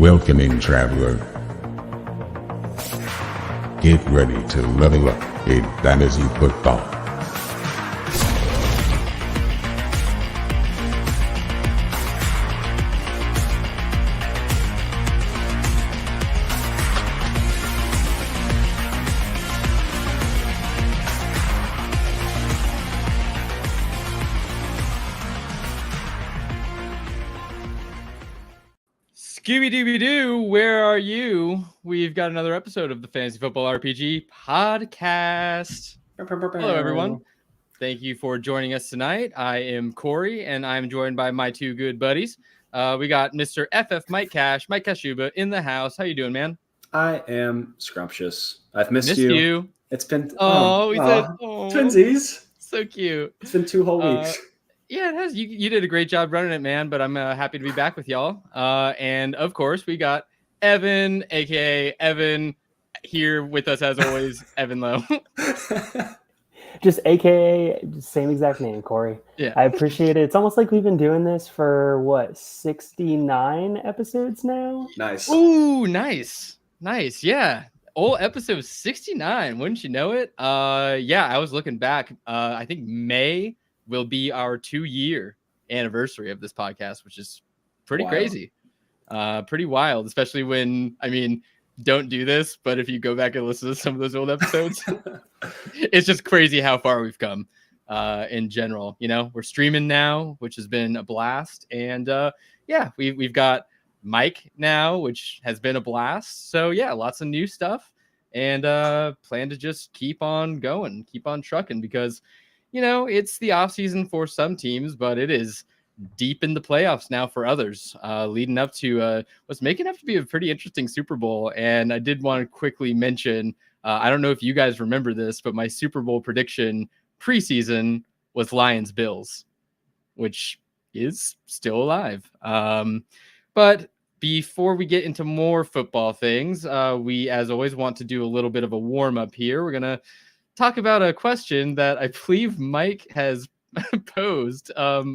Welcoming traveler. Get ready to level up in Dynasty football. Scooby-Dooby-Doo, where are you? We've got another episode of the Fantasy Football RPG podcast. Hello, everyone. Thank you for joining us tonight. I am Corey, and I'm joined by my two good buddies. We got Mr. FF Mike Kashuba in the house. How you doing, man? I am scrumptious. I've missed you. It's been said twinsies. So cute. It's been 2 whole weeks. Yeah, it has. You did a great job running it, man. But I'm happy to be back with y'all. And of course, we got Evan, aka Evan, here with us as always. Evan Lowe. Just aka same exact name, Corey. Yeah, I appreciate it. It's almost like we've been doing this for 69 episodes now. Nice. Ooh, nice. Yeah. Old episode 69. Wouldn't you know it? Yeah, I was looking back. I think May will be our 2-year anniversary of this podcast, which is pretty crazy. Pretty wild, especially when, don't do this, but if you go back and listen to some of those old episodes, it's just crazy how far we've come in general. You know, we're streaming now, which has been a blast. And yeah, we've got Mike now, which has been a blast. So yeah, lots of new stuff, and plan to just keep on going, keep on trucking, because you know, it's the off season for some teams, but it is deep in the playoffs now for others, leading up to what's making up to be a pretty interesting Super Bowl. And I did want to quickly mention, I don't know if you guys remember this, but my Super Bowl prediction preseason was Lions-Bills, which is still alive. But before we get into more football things, we, as always, want to do a little bit of a warm-up here. We're going to talk about a question that I believe Mike has posed.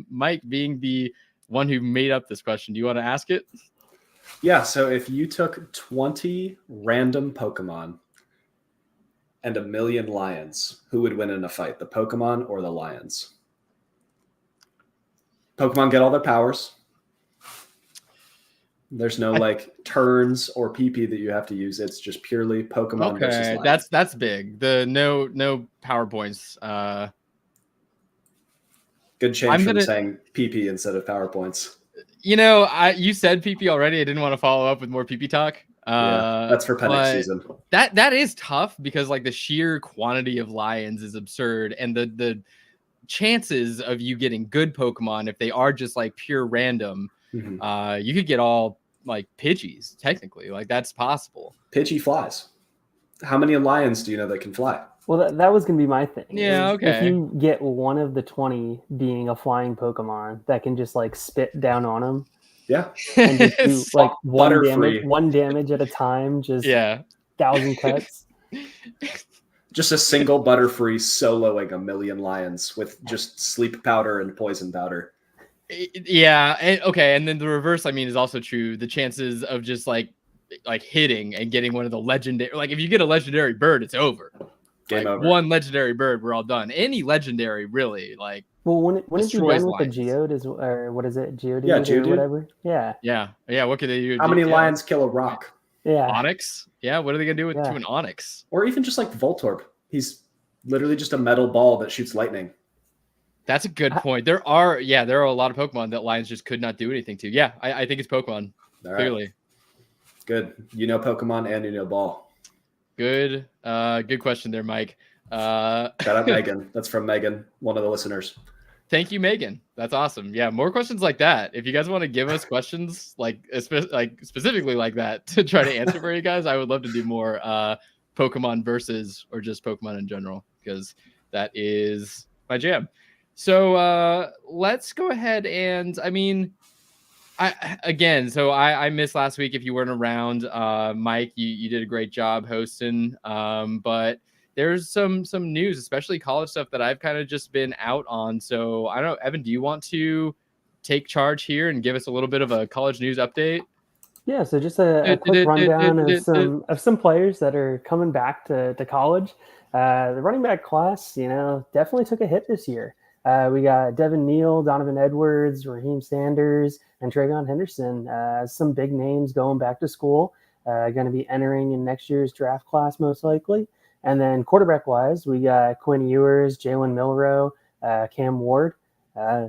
Mike being the one who made up this question. Do you want to ask it? Yeah, so if you took 20 random Pokemon and 1 million lions, who would win in a fight, the Pokemon or the lions? Pokemon get all their powers. There's no turns or PP that you have to use. It's just purely Pokemon versus lions. That's big. The no PowerPoints. Good change from saying PP instead of PowerPoints. You know, you said PP already. I didn't want to follow up with more PP talk. Yeah, that's for Penix season. That is tough because the sheer quantity of lions is absurd, and the chances of you getting good Pokemon, if they are just pure random, you could get all Pidgeys technically. That's possible. Pidgey flies. How many lions do you know that can fly? Well, that was going to be my thing. Yeah, okay. If you get one of the 20 being a flying Pokemon that can just spit down on them. Yeah. And just do one damage at a time, just 1,000 cuts. Just a single Butterfree soloing 1 million lions with just sleep powder and poison powder. Yeah. Okay. And then the reverse, is also true. The chances of just hitting and getting one of the legendary, if you get a legendary bird, it's over. Game over. One legendary bird, we're all done. Any legendary, really, Well, when it's done with the Geode, or what is it, Geode? Yeah, Geode. Or whatever. Yeah. What could they do? How many lions kill a rock? Yeah. Onyx. Yeah. What are they gonna do with to an Onyx? Or even just Voltorb. He's literally just a metal ball that shoots lightning. That's a good point. There are a lot of Pokemon that lions just could not do anything to. Yeah, I think it's Pokemon. All right. Clearly. Good. You know Pokemon and you know ball. Good question there, Mike. Shout out Megan. That's from Megan, one of the listeners. Thank you, Megan. That's awesome. Yeah, more questions like that. If you guys want to give us questions specifically like that to try to answer for you guys, I would love to do more Pokemon versus or just Pokemon in general, because that is my jam. So let's go ahead and I missed last week if you weren't around. Mike, you did a great job hosting. But there's some news, especially college stuff, that I've kind of just been out on. So I don't know, Evan, do you want to take charge here and give us a little bit of a college news update? Yeah, so just a quick rundown of some players that are coming back to college. The running back class, definitely took a hit this year. We got Devin Neal, Donovan Edwards, Raheem Sanders, and Travion Henderson. Some big names going back to school, going to be entering in next year's draft class most likely. And then quarterback-wise, we got Quinn Ewers, Jalen Milroe, Cam Ward.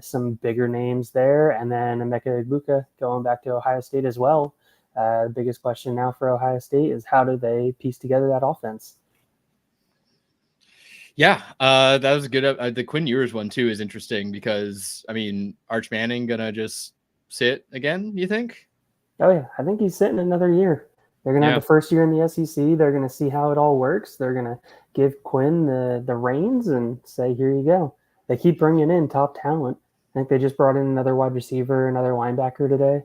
Some bigger names there. And then Emeka Egbuka going back to Ohio State as well. The biggest question now for Ohio State is how do they piece together that offense? Yeah, that was a good. The Quinn Ewers one too is interesting because Arch Manning gonna just sit again? You think? Oh yeah, I think he's sitting another year. They're gonna have the first year in the SEC. They're gonna see how it all works. They're gonna give Quinn the reins and say, "Here you go." They keep bringing in top talent. I think they just brought in another wide receiver, another linebacker today.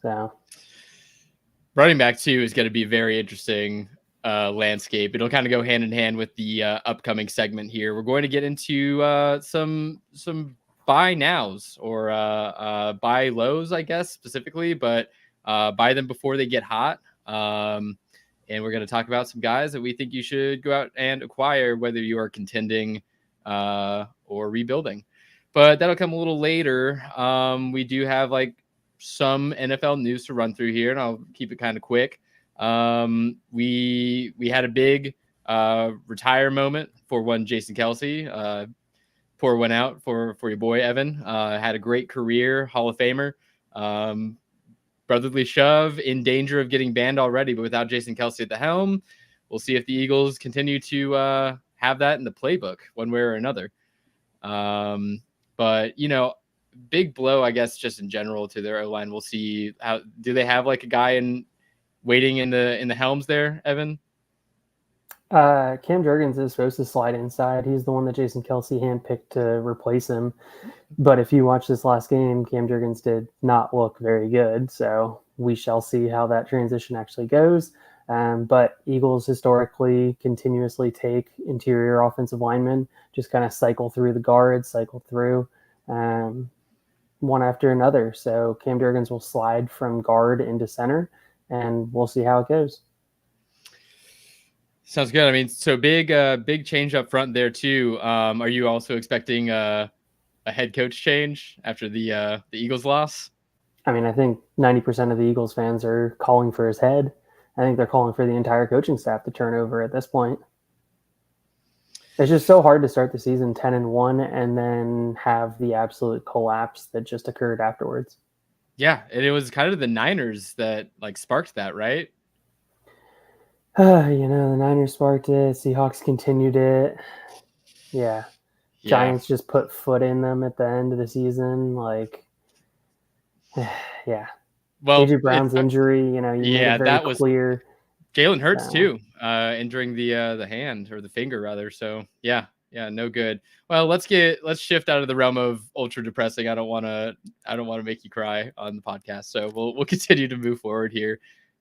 So. Running back too is going to be very interesting landscape. It'll kind of go hand in hand with the upcoming segment here. We're going to get into some buy nows or buy lows, I guess specifically, but buy them before they get hot. And we're going to talk about some guys that we think you should go out and acquire, whether you are contending or rebuilding. But that'll come a little later. We do have some NFL news to run through here, and I'll keep it kind of quick. We had a big retire moment for one Jason Kelce. Pour one out for your boy Evan. Had a great career, Hall of Famer. Brotherly shove, in danger of getting banned already, but without Jason Kelce at the helm, we'll see if the Eagles continue to have that in the playbook one way or another. But big blow, I guess, just in general to their O-line. We'll see how do they have a guy waiting in the helms there, Evan? Cam Jurgens is supposed to slide inside. He's the one that Jason Kelce handpicked to replace him. But if you watch this last game, Cam Jurgens did not look very good. So we shall see how that transition actually goes. But Eagles historically continuously take interior offensive linemen, just kind of cycle through the guards, cycle through one after another. So Cam Jurgens will slide from guard into center, and we'll see how it goes. Sounds good. So big change up front there too. Are you also expecting a head coach change after the Eagles loss? I think 90% of the Eagles fans are calling for his head. I think they're calling for the entire coaching staff to turn over at this point. It's just so hard to start the season 10-1 and then have the absolute collapse that just occurred afterwards. Yeah, and it was kind of the Niners that sparked that, right? The Niners sparked it. Seahawks continued it. Yeah. Giants just put foot in them at the end of the season. Yeah. Well, AJ Brown's injury, made it very clear. Jalen Hurts too, injuring the hand or the finger rather. So yeah, no good. Well, let's shift out of the realm of ultra depressing. I don't want to make you cry on the podcast. So we'll continue to move forward here.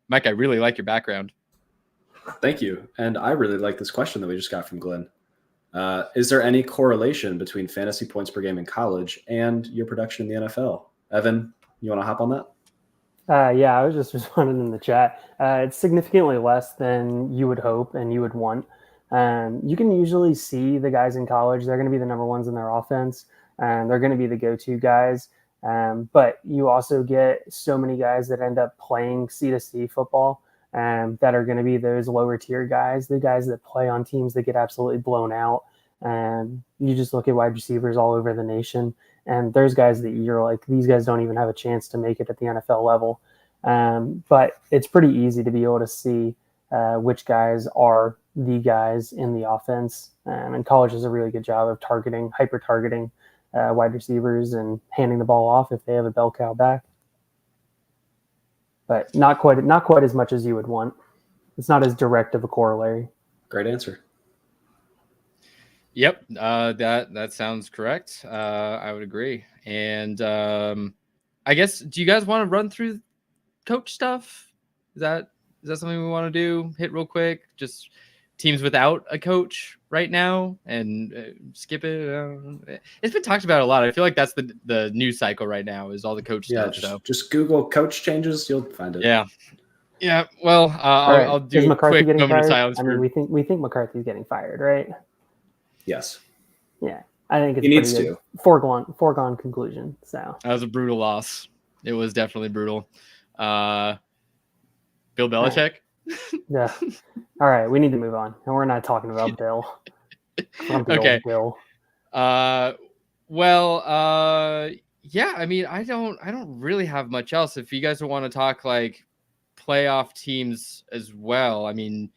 Mike, I really like your background. Thank you. And I really like this question that we just got from Glenn. Is there any correlation between fantasy points per game in college and your production in the NFL? Evan, you want to hop on that? Yeah, I was just responding in the chat. It's significantly less than you would hope and you would want. You can usually see the guys in college. They're going to be the number ones in their offense, and they're going to be the go-to guys. But you also get so many guys that end up playing C2C football that are going to be those lower tier guys, the guys that play on teams that get absolutely blown out. You just look at wide receivers all over the nation, and there's guys that you're like, these guys don't even have a chance to make it at the NFL level. But it's pretty easy to be able to see which guys are the guys in the offense. And college does a really good job of hyper-targeting wide receivers and handing the ball off if they have a bell cow back. But not quite as much as you would want. It's not as direct of a corollary. Great answer. Yep, that sounds correct. I would agree. And I guess, do you guys want to run through coach stuff? Is that something we want to do? Hit real quick, just teams without a coach right now and skip it. It's been talked about a lot. I feel like that's the news cycle right now is all the coach Yeah, stuff. just Google coach changes. You'll find it. Yeah. Yeah. Well, right. I'll do Is a McCarthy quick getting moment of fired? silence. I mean, we think McCarthy's getting fired, right? Yes. Yeah. I think it's He needs pretty good. Foregone conclusion. So that was a brutal loss. It was definitely brutal. Bill Belichick. yeah. All right, we need to move on, and we're not talking about Bill. Okay. Bill. Yeah. I mean, I don't really have much else. If you guys want to talk like playoff teams as well, I mean,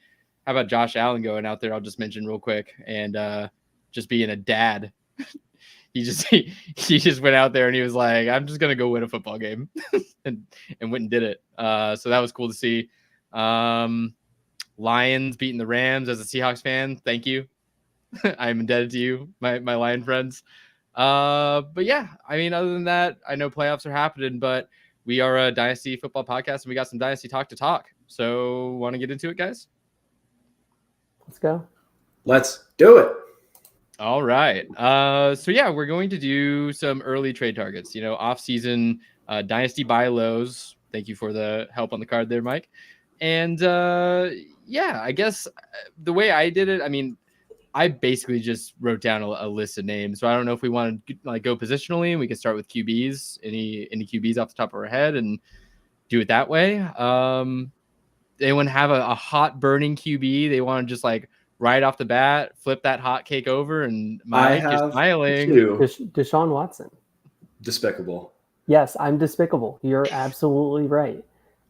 how about Josh Allen going out there? I'll just mention real quick and just being a dad. He just went out there and he was like, I'm just gonna go win a football game, and went and did it. So that was cool to see. Lions beating the Rams. As a Seahawks fan, thank you. I'm indebted to you, my Lion friends. But yeah, I mean, other than that, I know playoffs are happening, but we are a Dynasty football podcast and we got some Dynasty talk to talk. So want to get into it, guys? Let's go. Let's do it. All right. So yeah, we're going to do some early trade targets, off-season Dynasty buy lows. Thank you for the help on the card there, Mike. And yeah, I guess the way I did it, I mean, I basically just wrote down a list of names. So I don't know if we want to like go positionally, and we can start with QBs, any QBs off the top of our head, and do it that way. Anyone have a hot burning QB they want to just like right off the bat flip that hot cake over? And Mike, you're smiling. Deshaun Watson. Despicable. Yes, I'm despicable. You're absolutely right.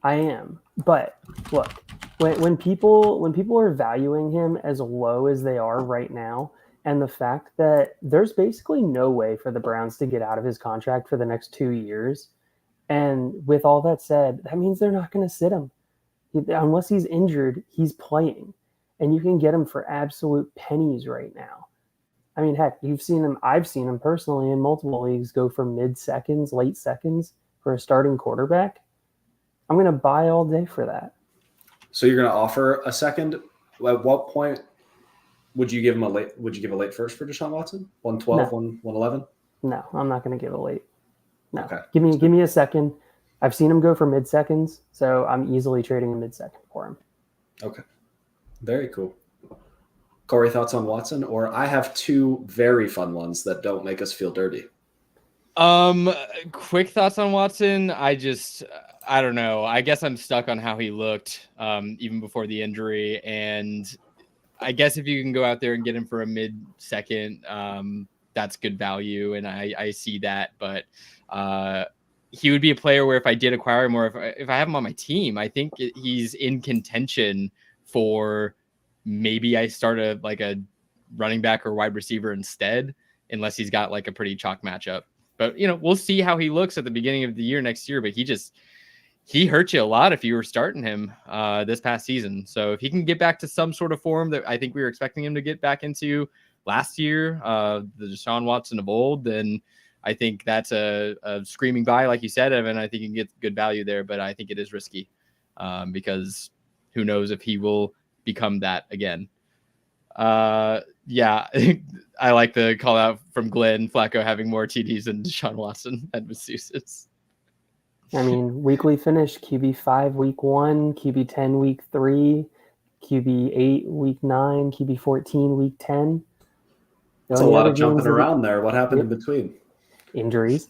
I am. But look, when people are valuing him as low as they are right now, and the fact that there's basically no way for the Browns to get out of his contract for the next 2 years, and with all that said, that means they're not going to sit him. Unless he's injured, he's playing. And you can get him for absolute pennies right now. I mean, heck, you've seen him. I've seen him personally in multiple leagues go for mid-seconds, late seconds for a starting quarterback. I'm going to buy all day for that. So you're going to offer a second? At what point would you give him a late? Would you give a late first for Deshaun Watson? 112, No. 111? No, I'm not going to give a late. No, okay. Give me a second. I've seen him go for mid-seconds, so I'm easily trading a mid-second for him. Okay, very cool. Corey, thoughts on Watson? Or I have two very fun ones that don't make us feel dirty. Quick thoughts on Watson. I don't know. I guess I'm stuck on how he looked even before the injury. And I guess if you can go out there and get him for a mid-second, that's good value. And I see that. But he would be a player where if I did acquire him or if I have him on my team, I think he's in contention for maybe I start a running back or wide receiver instead, unless he's got like a pretty chalk matchup. But, we'll see how he looks at the beginning of the year next year. But he hurt you a lot if you were starting him this past season. So if he can get back to some sort of form that I think we were expecting him to get back into last year, the Deshaun Watson of old, then I think that's a screaming buy, like you said, Evan. I think you can get good value there, but I think it is risky because who knows if he will become that again. Yeah, I like the call out from Glenn Flacco having more TDs than Deshaun Watson at Massachusetts. I mean, weekly finish, QB5 week 1, QB10 week 3, QB8 week 9, QB14 week 10. That's a lot of jumping around there. What happened in between? Injuries.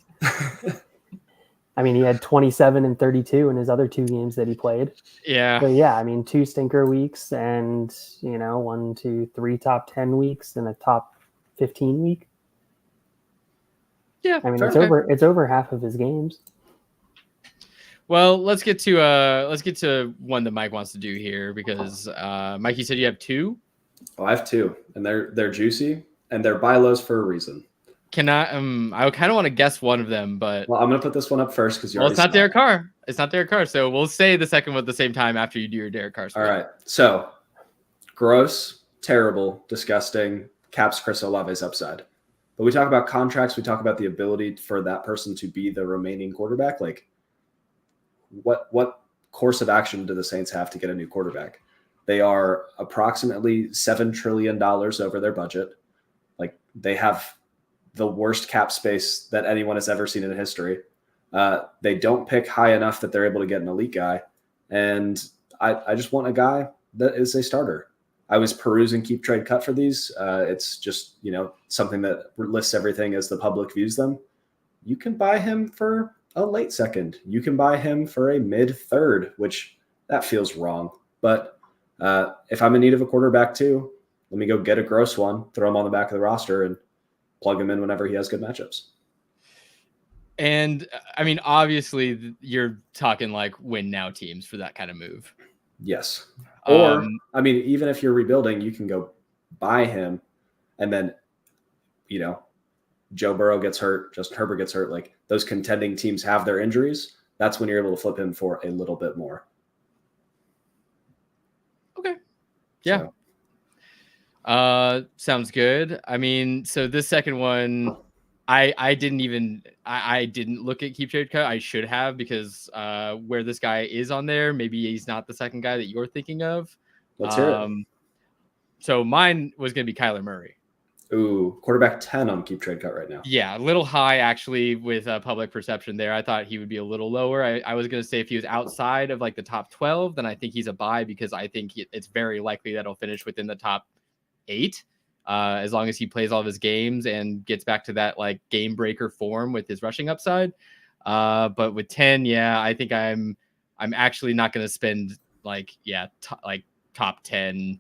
I mean, he had 27 and 32 in his other 2 games that he played. Yeah. But yeah, I mean, 2 stinker weeks and, 1, 2, 3 top 10 weeks and a top 15 week. Yeah. I mean, it's over half of his games. Well, let's get to one that Mike wants to do here because Mike, you said you have 2. Oh, I have 2, and they're juicy and they're buy lows for a reason. I kind of want to guess one of them, but I'm gonna put this one up first because it's not Derek Carr. It's not Derek Carr, so we'll say the second one at the same time after you do your Derek Carr. All right. So gross, terrible, disgusting. Caps Chris Olave's upside. But we talk about contracts. We talk about the ability for that person to be the remaining quarterback. Like, what course of action do the Saints have to get a new quarterback? They are approximately $7 trillion over their budget. Like, they have the worst cap space that anyone has ever seen in history. They don't pick high enough that they're able to get an elite guy. And I just want a guy that is a starter. I was perusing Keep Trade Cut for these. It's just, something that lists everything as the public views them. You can buy him for a late second. You can buy him for a mid third, which that feels wrong. But if I'm in need of a quarterback too, let me go get a gross one, throw him on the back of the roster, and plug him in whenever he has good matchups. And I mean, obviously, you're talking like win now teams for that kind of move. Yes. Or, even if you're rebuilding, you can go buy him, and then, Joe Burrow gets hurt, Justin Herbert gets hurt. Like, those contending teams have their injuries. That's when you're able to flip him for a little bit more. Okay. Yeah. So. Sounds good. I mean, so this second one, I didn't look at Keep Trade Cut. I should have, because where this guy is on there, maybe he's not the second guy that you're thinking of. Let's hear it. So mine was going to be Kyler Murray. Ooh, quarterback 10 on Keep Trade Cut right now. Yeah, a little high actually with public perception there. I thought he would be a little lower. I was going to say if he was outside of like the top 12, then I think he's a buy, because I think it's very likely that he'll finish within the top 8. As long as he plays all of his games and gets back to that like game breaker form with his rushing upside. But with 10, I think I'm actually not going to spend top $10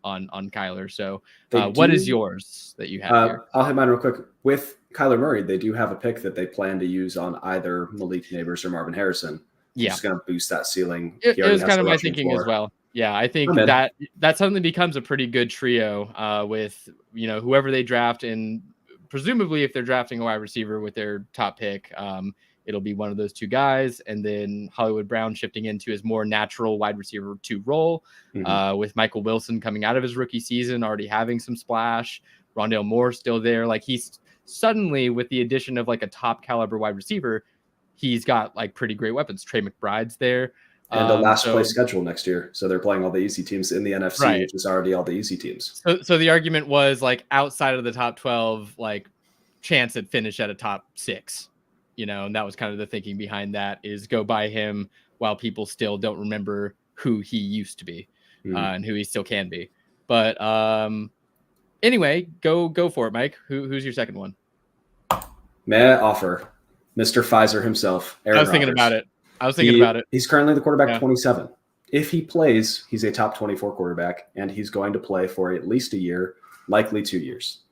on Kyler. So what is yours that you have here? I'll hit mine real quick. With Kyler Murray, they do have a pick that they plan to use on either Malik Neighbors or Marvin Harrison. Yeah, just going to boost that ceiling. It was kind of my thinking as well. Yeah, I think that suddenly becomes a pretty good trio with whoever they draft, and presumably if they're drafting a wide receiver with their top pick, it'll be one of those two guys, and then Hollywood Brown shifting into his more natural wide receiver 2 role, with Michael Wilson coming out of his rookie season already having some splash. Rondale Moore still there. Like, he's suddenly, with the addition of like a top caliber wide receiver, he's got like pretty great weapons. Trey McBride's there. And a last place schedule next year. So they're playing all the easy teams in the NFC, right, which is already all the easy teams. So the argument was like outside of the top 12, like chance at finish at a top 6, and that was kind of the thinking behind that, is go buy him while people still don't remember who he used to be and who he still can be. But anyway, go for it, Mike. Who's your second one? May I offer Mr. Pfizer himself, Aaron Rodgers. I was thinking about it. He's currently the quarterback 27. If he plays, he's a top 24 quarterback, and he's going to play for at least a year, likely 2 years.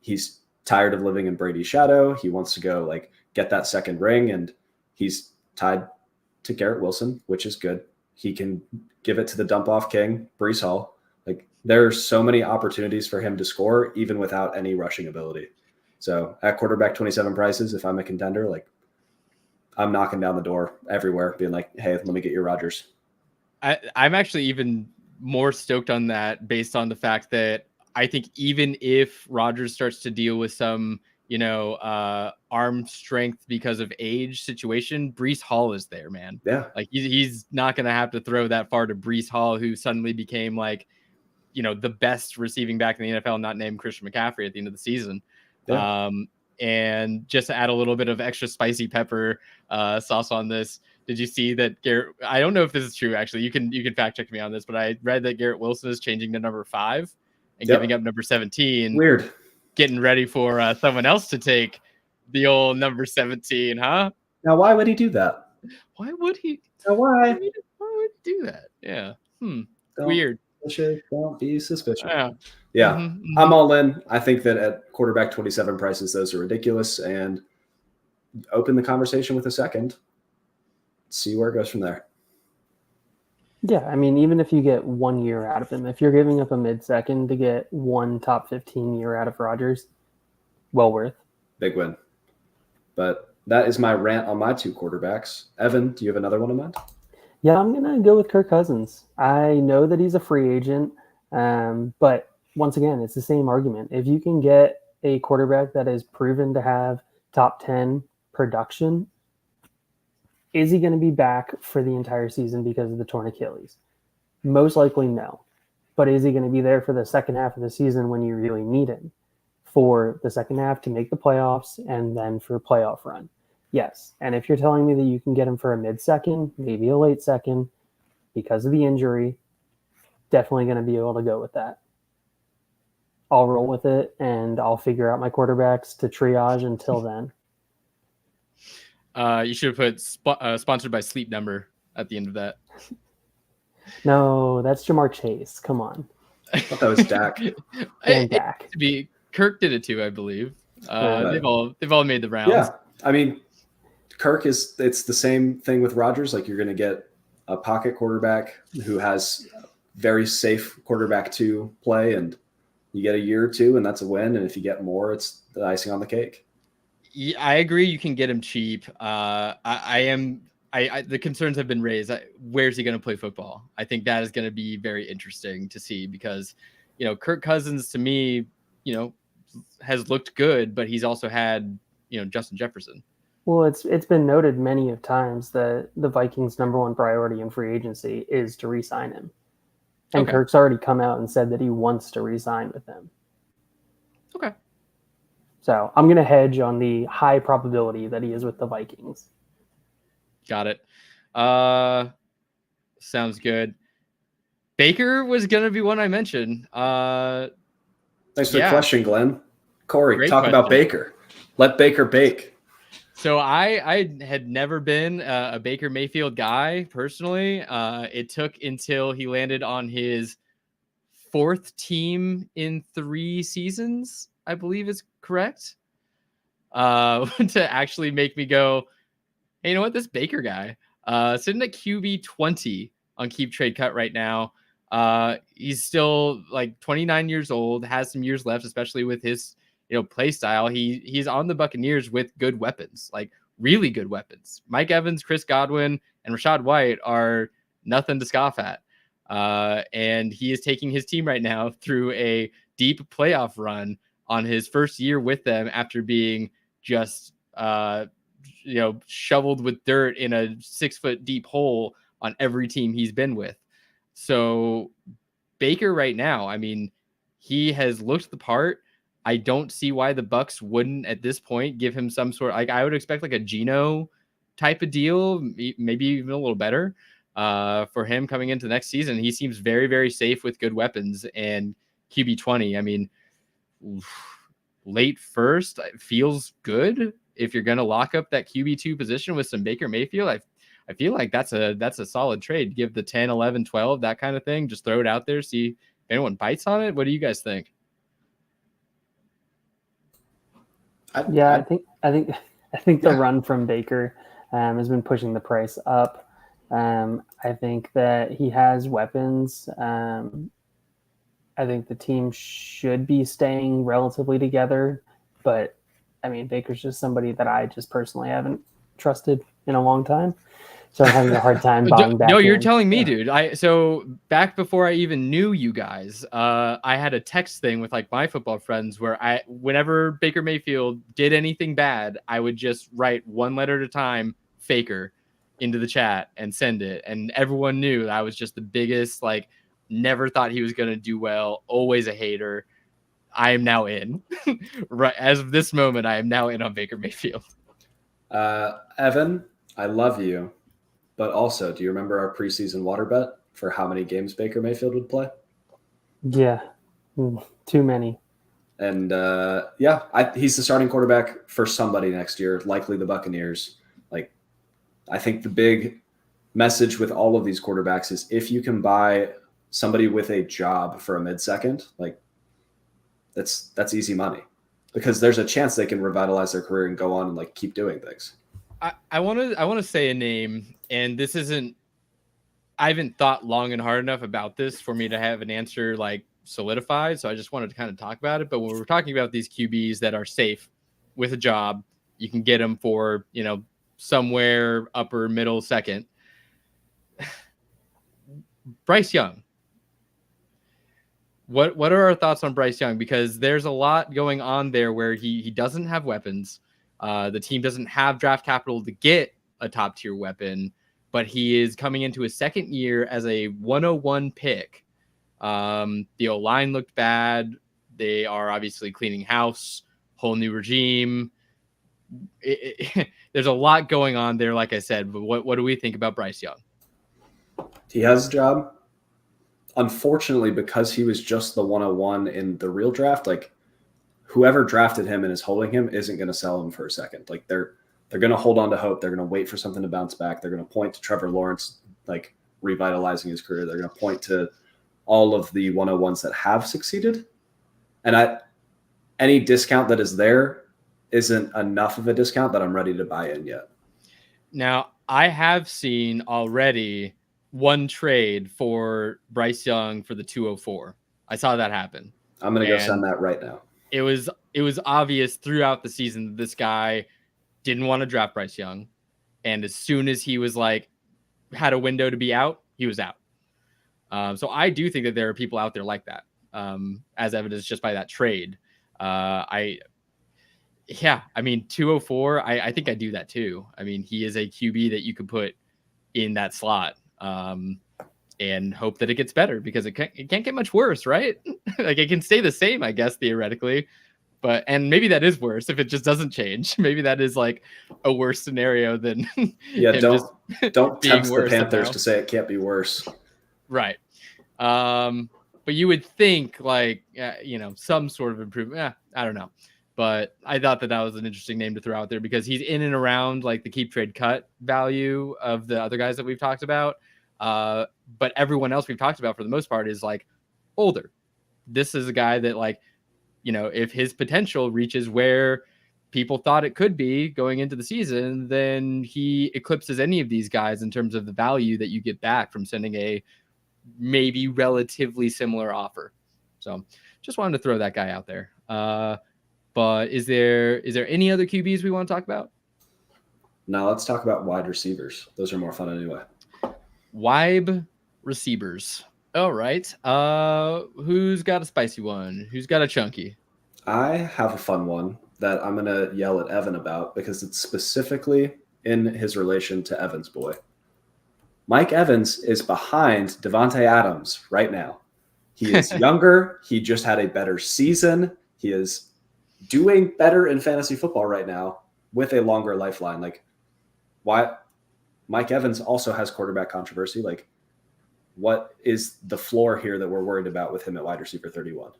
He's tired of living in Brady's shadow. He wants to go get that second ring, and he's tied to Garrett Wilson, which is good. He can give it to the dump off king, Breece Hall. There are so many opportunities for him to score, even without any rushing ability. So at quarterback 27 prices, if I'm a contender, I'm knocking down the door everywhere, being like, hey, let me get your Rodgers. I'm actually even more stoked on that, based on the fact that I think even if Rodgers starts to deal with some, arm strength because of age situation, Breece Hall is there, man. Yeah. He's not going to have to throw that far to Breece Hall, who suddenly became the best receiving back in the NFL, not named Christian McCaffrey at the end of the season. Yeah. And just to add a little bit of extra spicy pepper sauce on this, did you see that Garrett? I don't know if this is true. Actually, you can fact check me on this, but I read that Garrett Wilson is changing to number 5 and giving up number 17. Weird. Getting ready for someone else to take the old number 17, huh? Now, why would he do that? Why would he? Now, why? Why would he do that? Yeah. Weird. Don't be suspicious. Yeah. I'm all in. I think that at quarterback 27 prices, those are ridiculous, and open the conversation with a second. See where it goes from there. Yeah, even if you get 1 year out of him, if you're giving up a mid-second to get one top 15 year out of Rodgers, well worth. Big win. But that is my rant on my 2 quarterbacks. Evan, do you have another one in mind? Yeah, I'm going to go with Kirk Cousins. I know that he's a free agent, but once again, it's the same argument. If you can get a quarterback that is proven to have top 10 production, is he going to be back for the entire season because of the torn Achilles? Most likely no. But is he going to be there for the second half of the season when you really need him? For the second half to make the playoffs and then for playoff run? Yes. And if you're telling me that you can get him for a mid-second, maybe a late second, because of the injury, definitely going to be able to go with that. I'll roll with it, and I'll figure out my quarterbacks to triage until then. You should have put sponsored by Sleep Number at the end of that. No, that's Jamar Chase. Come on. I thought that was Dak. And Dak. Kirk did it too, I believe. Right. They've all made the rounds. Yeah, I mean, it's the same thing with Rodgers. Like, you're going to get a pocket quarterback who has very safe quarterback 2 play, and you get a year or 2, and that's a win. And if you get more, it's the icing on the cake. Yeah, I agree. You can get him cheap. The concerns have been raised. Where's he going to play football? I think that is going to be very interesting to see because, Kirk Cousins to me, has looked good, but he's also had, Justin Jefferson. Well, it's been noted many of times that the Vikings' number one priority in free agency is to re-sign him. And Okay. Kirk's already come out and said that he wants to re-sign with them. Okay. So I'm going to hedge on the high probability that he is with the Vikings. Got it. Sounds good. Baker was going to be one I mentioned. Thanks for the question, Glenn. Corey, Great talk about question. Baker. Let Baker bake. So I had never been a Baker Mayfield guy personally. It took until he landed on his 4th team in 3 seasons, I believe is correct, to actually make me go, hey, you know what? This Baker guy sitting at QB 20 on Keep Trade Cut right now. He's still like 29 years old, has some years left, especially with his play style. He's on the Buccaneers with good weapons, like really good weapons. Mike Evans, Chris Godwin, and Rachaad White are nothing to scoff at. And he is taking his team right now through a deep playoff run on his first year with them after being just shoveled with dirt in a 6-foot deep hole on every team he's been with. So Baker right now, I mean, he has looked the part. I don't see why the Bucs wouldn't at this point give him some sort of, like, I would expect like a Geno type of deal, maybe even a little better for him coming into the next season. He seems very, very safe with good weapons and QB 20. I mean, late first feels good. If you're going to lock up that QB2 position with some Baker Mayfield, I feel like that's a solid trade. Give the 10, 11, 12, that kind of thing. Just throw it out there. See if anyone bites on it. What do you guys think? I think the run from Baker has been pushing the price up. I think that he has weapons. I think the team should be staying relatively together, but I mean, Baker's just somebody that I just personally haven't trusted in a long time. So I'm having a hard time buying back. No, you're telling me, dude. So back before I even knew you guys, I had a text thing with like my football friends where whenever Baker Mayfield did anything bad, I would just write one letter at a time, Faker, into the chat and send it. And everyone knew that I was just the biggest, like, never thought he was going to do well, always a hater. I am now in. Right as of this moment, I am now in on Baker Mayfield. Evan, I love you. But also, do you remember our preseason water bet for how many games Baker Mayfield would play? Yeah, too many. And he's the starting quarterback for somebody next year, likely the Buccaneers. Like, I think the big message with all of these quarterbacks is if you can buy somebody with a job for a mid-second, like that's easy money because there's a chance they can revitalize their career and go on and like keep doing things. I want to say a name, and this isn't. I haven't thought long and hard enough about this for me to have an answer like solidified. So I just wanted to kind of talk about it. But when we're talking about these QBs that are safe with a job, you can get them for somewhere upper middle second. Bryce Young. What are our thoughts on Bryce Young? Because there's a lot going on there where he doesn't have weapons. The team doesn't have draft capital to get a top tier weapon. but he is coming into his second year as a 101 pick. The O-line looked bad. They are obviously cleaning house, whole new regime. There's a lot going on there, like I said. But what do we think about Bryce Young? He has a job. Unfortunately, because he was just the 101 in the real draft, like whoever drafted him and is holding him isn't going to sell him for a second. Like they're going to hold on to hope. They're going to wait for something to bounce back. They're going to point to Trevor Lawrence, like revitalizing his career. They're going to point to all of the 101s that have succeeded. And any discount that is there isn't enough of a discount that I'm ready to buy in yet. Now, I have seen already one trade for Bryce Young for the 204. I saw that happen. I'm going to go send that right now. It was obvious throughout the season that this guy didn't want to draft Bryce Young. And as soon as he was like, had a window to be out, he was out. So I do think that there are people out there like that, as evidenced just by that trade. I mean, 204, I think I do that too. I mean, he is a QB that you could put in that slot and hope that it gets better, because it can't get much worse, right? Like it can stay the same, I guess, theoretically. And maybe that is worse if it just doesn't change. Maybe that is like a worse scenario than don't tempt the Panthers somehow to say it can't be worse. Right. But you would think like, some sort of improvement. I don't know. But I thought that was an interesting name to throw out there because he's in and around like the keep trade cut value of the other guys that we've talked about. But everyone else we've talked about for the most part is like older. This is a guy that like, if his potential reaches where people thought it could be going into the season, then he eclipses any of these guys in terms of the value that you get back from sending a maybe relatively similar offer. So just wanted to throw that guy out there. But is there any other QBs we want to talk about? Now let's talk about wide receivers. Those are more fun anyway. Wide receivers. All right. Who's got a spicy one? Who's got a chunky? I have a fun one that I'm going to yell at Evan about because it's specifically in his relation to Evan's boy. Mike Evans is behind Devontae Adams right now. He is younger. He just had a better season. He is doing better in fantasy football right now with a longer lifeline. Like, why? Mike Evans also has quarterback controversy. Like, what is the floor here that we're worried about with him at wide receiver 31?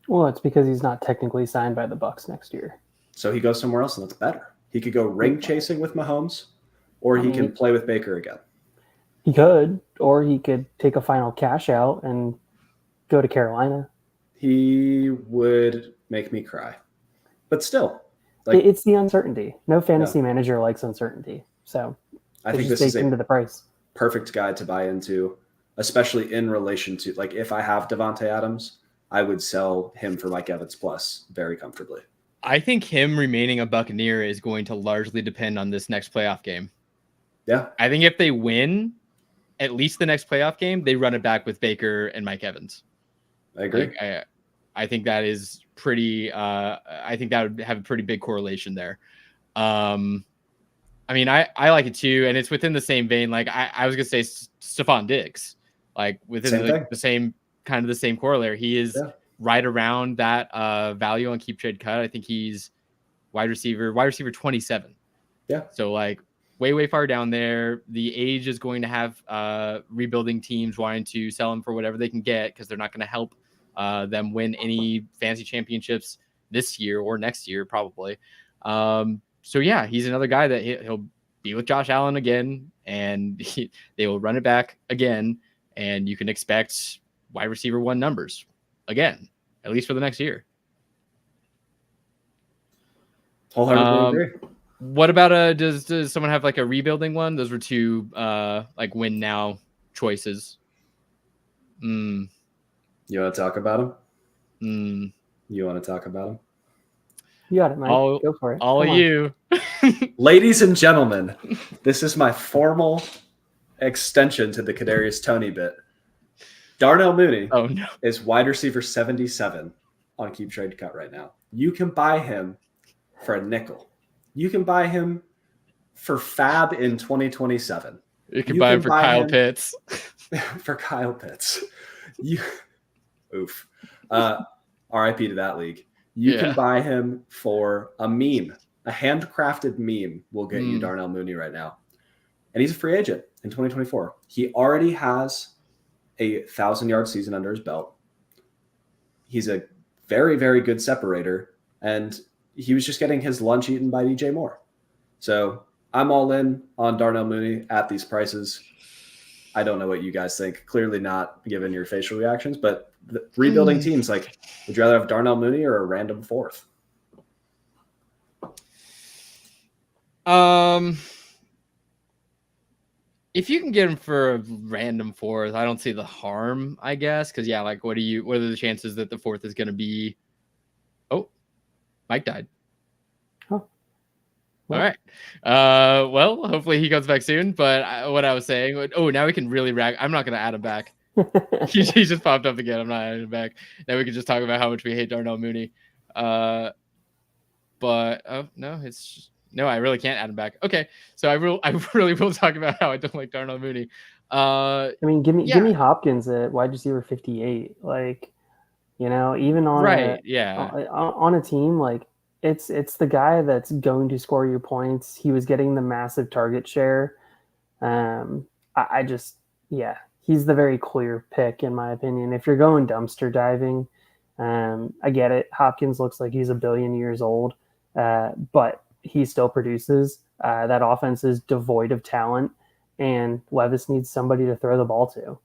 Well, it's because he's not technically signed by the Bucs next year. So he goes somewhere else, and that's better. He could go ring chasing with Mahomes, or he can play with Baker again. He could, or he could take a final cash out and go to Carolina. He would make me cry. But still. Like, it's the uncertainty. No fantasy manager likes uncertainty. So I think this is into the price. Perfect guy to buy into, especially in relation to, like, if I have Devontae Adams, I would sell him for Mike Evans plus very comfortably. I think him remaining a Buccaneer is going to largely depend on this next playoff game. Yeah. I think if they win at least the next playoff game, they run it back with Baker and Mike Evans. I agree. I think that is pretty I think that would have a pretty big correlation there. I mean, I like it too, and it's within the same vein. Like I was gonna say Stephon Diggs, like within the same kind of the same corollary. He is right around that value on keep trade cut. I think he's wide receiver 27. Yeah. So like way far down there. The age is going to have rebuilding teams wanting to sell him for whatever they can get because they're not going to help them win any fantasy championships this year or next year probably. So yeah, he's another guy that he'll be with Josh Allen again, and they will run it back again, and you can expect wide receiver 1 numbers again, at least for the next year. Wholeheartedly agree. What about does someone have like a rebuilding one? Those were 2 like win now choices. You want to talk about them? You want to talk about them? You got it, Mike. Go for it. All of you. Ladies and gentlemen, this is my formal extension to the Kadarius Toney bit. Darnell Mooney is wide receiver 77 on keep trade cut right now. You can buy him for a nickel. You can buy him for fab in 2027. You can buy him for Kyle Pitts. For Kyle Pitts. Oof. RIP to that league. You can buy him for a meme. A handcrafted meme will get you Darnell Mooney right now. And he's a free agent in 2024. He already has a 1,000-yard season under his belt. He's a very, very good separator. And he was just getting his lunch eaten by DJ Moore. So I'm all in on Darnell Mooney at these prices. I don't know what you guys think. Clearly not given your facial reactions, but the rebuilding teams, like, would you rather have Darnell Mooney or a random fourth? If you can get him for a random fourth, I don't see the harm, I guess. Because like, what are the chances that the fourth is going to be? Oh, Mike died. Oh. All right. Well, hopefully he comes back soon. But what I was saying, now we can really rag. I'm not going to add him back. he just popped up again. I'm not adding him back. Now we can just talk about how much we hate Darnell Mooney. But no, it's just, no, I really can't add him back. Okay, so I really will talk about how I don't like Darnell Mooney. I mean, give me Hopkins at wide receiver 58. Like, even on on a team, like, it's the guy that's going to score you points. He was getting the massive target share. He's the very clear pick in my opinion. If you're going dumpster diving, I get it. Hopkins looks like he's a billion years old, but he still produces. That offense is devoid of talent, and Levis needs somebody to throw the ball to.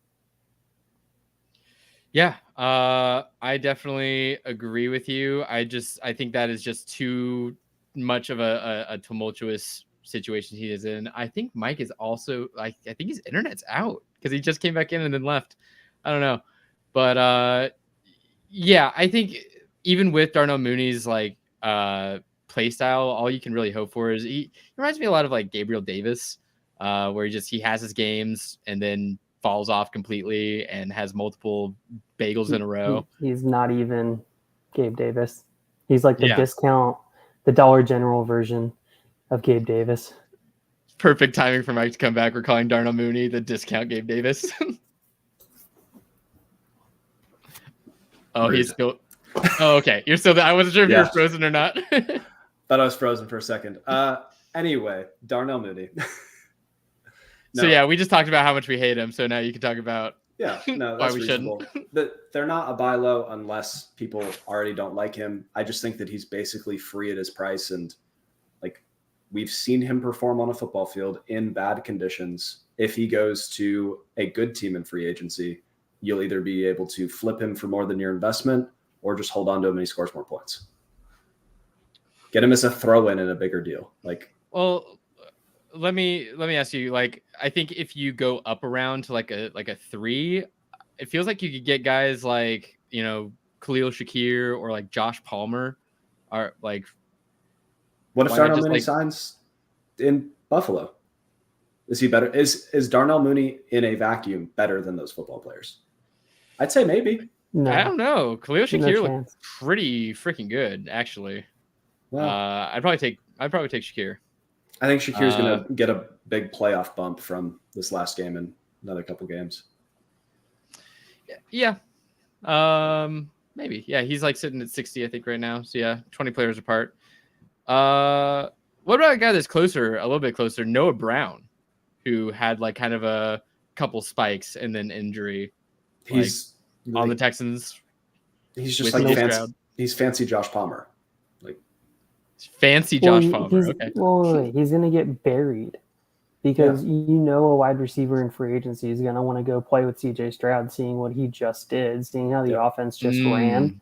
Yeah, I definitely agree with you. I think that is just too much of a tumultuous situation he is in. I think Mike is also I think his internet's out because he just came back in and then left. I don't know, but I think even with Darnell Mooney's play style, all you can really hope for is he reminds me a lot of like Gabriel Davis, where he has his games and then falls off completely and has multiple bagels in a row. He's not even Gabe Davis. He's like the discount, the Dollar General version of Gabe Davis. Perfect timing for Mike to come back. We're calling Darnell Mooney the discount Gabe Davis. He's still. Oh, okay. You're still there. I wasn't sure if you were frozen or not. Thought I was frozen for a second. Anyway, Darnell Mooney. No. So we just talked about how much we hate him. So now you can talk about that's why we reasonable. shouldn't. They're not a buy low unless people already don't like him. I just think that he's basically free at his price, and we've seen him perform on a football field in bad conditions. If he goes to a good team in free agency, you'll either be able to flip him for more than your investment or just hold on to him and he scores more points. Get him as a throw-in a bigger deal. Let me ask you, I think if you go up around to like a 3, it feels like you could get guys like, Khalil Shakir or like Josh Palmer are like. What if Darnell Mooney signs in Buffalo? Is he better? Is Darnell Mooney in a vacuum better than those football players? I'd say maybe. No. I don't know. Khalil Shakir looked pretty freaking good, actually. Well, I'd probably take Shakir. I think Shakir's going to get a big playoff bump from this last game and another couple games. Yeah. Maybe. Yeah, he's sitting at 60, I think, right now. So 20 players apart. What about a guy that's a little bit closer, Noah Brown, who had kind of a couple spikes and then injury. He's on the Texans. He's just fancy. He's fancy Josh Palmer. Fancy Josh Palmer. Okay. He's going to get buried because a wide receiver in free agency is going to want to go play with CJ Stroud, seeing what he just did, seeing how the offense just ran.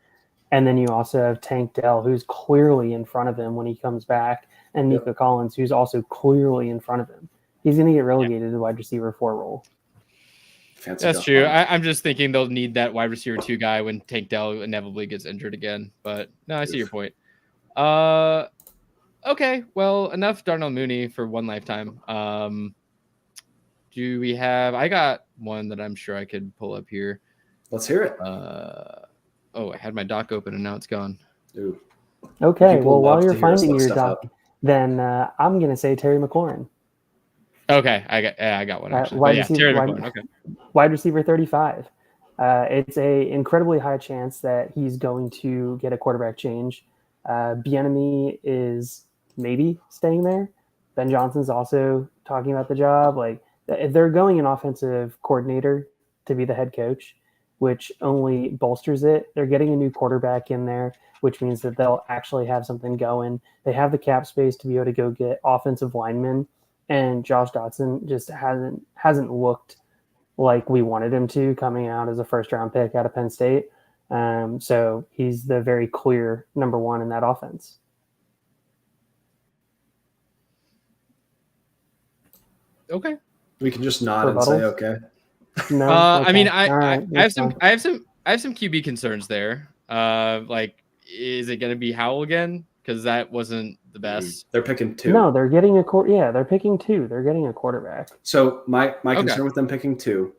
And then you also have Tank Dell, who's clearly in front of him when he comes back, and Nico Collins, who's also clearly in front of him. He's going to get relegated to the wide receiver 4 role. That's true. I'm just thinking they'll need that wide receiver 2 guy when Tank Dell inevitably gets injured again. But no, I see your point. Okay, well, enough Darnell Mooney for one lifetime. Do we have? I got one that I'm sure I could pull up here. Let's hear it. I had my doc open and now it's gone. Ooh. Okay, well, while you're finding your doc, then I'm going to say Terry McLaurin. Okay, I got one actually. But Wide yeah, receiver, Terry McLaurin. Okay. wide receiver 35. It's a incredibly high chance that he's going to get a quarterback change. Bieniemy is maybe staying there. Ben Johnson's also talking about the job. Like if they're going an offensive coordinator to be the head coach, which only bolsters it. They're getting a new quarterback in there, which means that they'll actually have something going. They have the cap space to be able to go get offensive linemen, and Josh Dotson just hasn't looked like we wanted him to coming out as a first round pick out of Penn State. So he's the very clear number one in that offense. Okay. We can just nod and say okay. No, I mean, okay. All right, I have some QB concerns there. Like, is it going to be Howell again? Because that wasn't the best. They're picking 2. No, they're getting they're picking 2. They're getting a quarterback. So my concern with them picking 2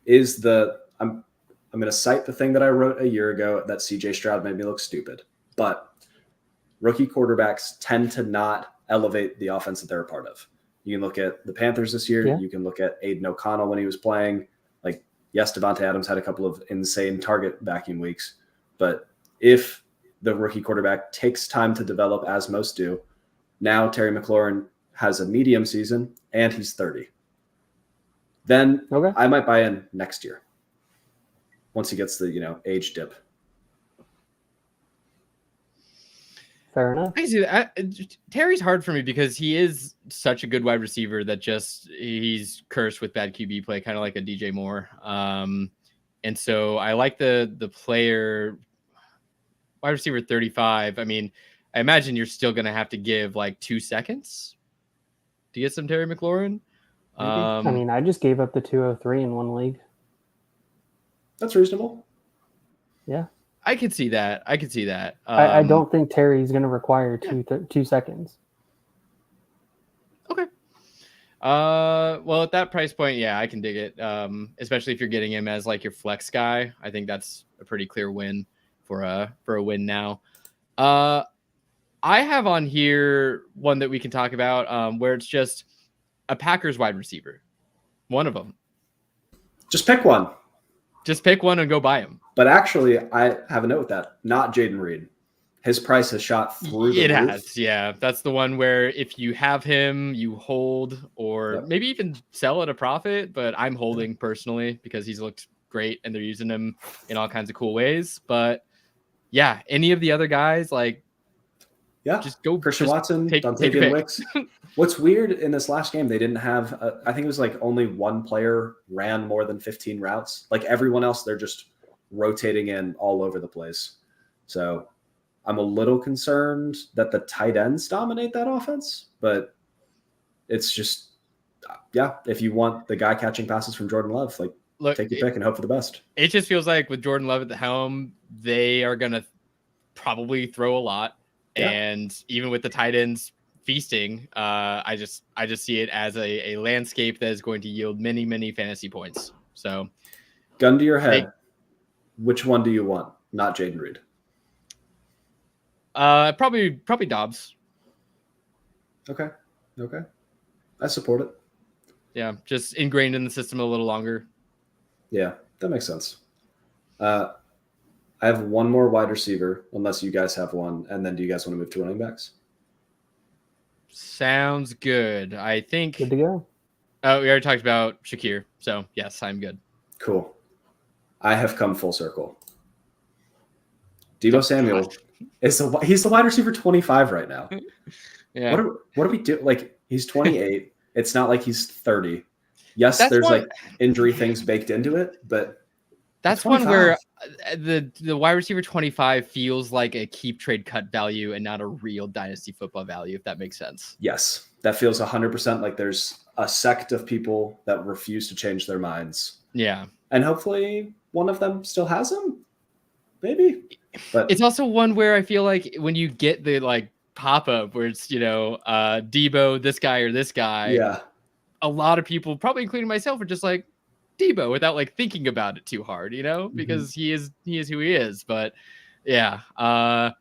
is I'm going to cite the thing that I wrote a year ago that CJ Stroud made me look stupid. But rookie quarterbacks tend to not elevate the offense that they're a part of. You can look at the Panthers this year. Yeah. You can look at Aiden O'Connell when he was playing. Like, yes, Devontae Adams had a couple of insane target backing weeks. But if the rookie quarterback takes time to develop, as most do, now Terry McLaurin has a medium season and he's 30. Then I might buy in next year once he gets the age dip. Fair enough. I see that. Terry's hard for me because he is such a good wide receiver that he's cursed with bad QB play, kind of like a DJ Moore. And so I like the player wide receiver 35. I mean, I imagine you're still going to have to give like 2 seconds to get some Terry McLaurin. I mean, I just gave up the 203 in one league. That's reasonable. Yeah. I could see that. I don't think Terry's going to require 2 seconds. Okay. Well, at that price point, yeah, I can dig it. Especially if you're getting him as like your flex guy. I think that's a pretty clear win for a win now. I have on here one that we can talk about where it's just a Packers wide receiver. One of them. Just pick one. Just pick one and go buy him. But actually, I have a note with that. Not Jaden Reed. His price has shot through the roof. It has, yeah. That's the one where if you have him, you hold or maybe even sell at a profit. But I'm holding personally because he's looked great and they're using him in all kinds of cool ways. But yeah, any of the other guys, like, just go. Christian Watson, Dontavian Wicks. What's weird in this last game, they didn't have, I think it was like only one player ran more than 15 routes. Like everyone else, they're just rotating in all over the place. So I'm a little concerned that the tight ends dominate that offense, but it's just, if you want the guy catching passes from Jordan Love, like take your pick and hope for the best. It just feels like with Jordan Love at the helm, they are going to probably throw a lot. Yeah. And even with the tight ends feasting, I just see it as a landscape that is going to yield many, many fantasy points. So gun to your head. Which one do you want? Not Jaden Reed. Probably Dobbs. Okay. I support it. Yeah, just ingrained in the system a little longer. Yeah, that makes sense. I have one more wide receiver, unless you guys have one, and then do you guys want to move to running backs? Sounds good. I think. Good to go. Oh, we already talked about Shakir, so yes, I'm good. Cool. I have come full circle. Deebo Samuel he's the wide receiver 25 right now. Yeah. What do we do? Like, he's 28. It's not like he's 30. Yes, there's like injury things baked into it, but that's one where the wide receiver 25 feels like a keep trade cut value and not a real dynasty football value, if that makes sense. Yes, that feels 100% like there's a sect of people that refuse to change their minds. Yeah. And hopefully one of them still has him. Maybe. But it's also one where I feel like when you get the like pop-up where it's, Debo, this guy or this guy. Yeah. A lot of people, probably including myself, are just like Debo without like thinking about it too hard, because he is who he is. But I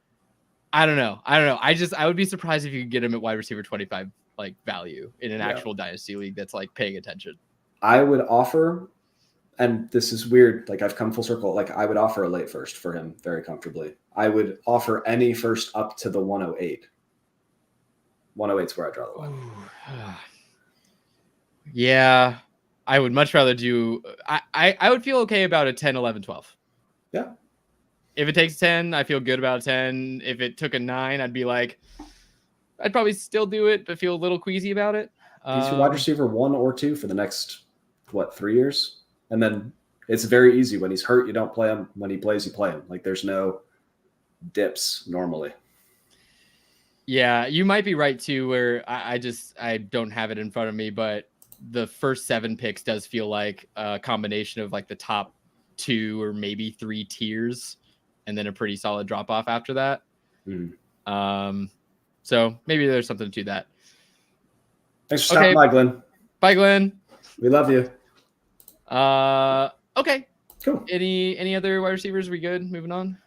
don't know. I would be surprised if you could get him at wide receiver 25 like value in an actual dynasty league that's like paying attention. I would offer, and this is weird, like I've come full circle, like I would offer a late first for him very comfortably. I would offer any first up to the 108. 108 is where I draw the line. Yeah, I would much rather do, I would feel okay about a 10, 11, 12. Yeah. If it takes 10, I feel good about 10. If it took a 9, I'd be like, I'd probably still do it, but feel a little queasy about it. He's your wide receiver 1 or 2 for the next, 3 years? And then it's very easy. When he's hurt, you don't play him. When he plays, you play him. Like there's no dips normally. Yeah, you might be right too, where I don't have it in front of me, but the first 7 picks does feel like a combination of like the top 2 or maybe 3 tiers, and then a pretty solid drop off after that. So maybe there's something to that. Thanks for stopping by, Glenn. Bye, Glenn. We love you. Okay. Cool. Any other wide receivers? We good? Moving on.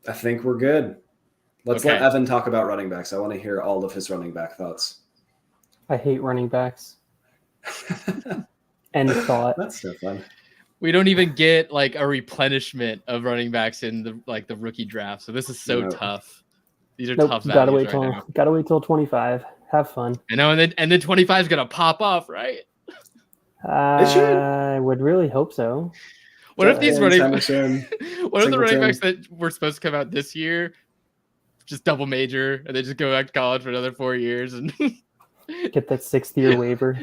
I think we're good. Let's let Evan talk about running backs. I want to hear all of his running back thoughts. I hate running backs. End of thought. That's so fun. We don't even get like a replenishment of running backs in the rookie draft. So this is so tough. These are tough. Gotta wait till 25. Have fun. I know, and then 25 is gonna pop off, right? I would really hope so. What if these running backs? What if the running backs that were supposed to come out this year just double major and they just go back to college for another 4 years and get that 6th-year waiver?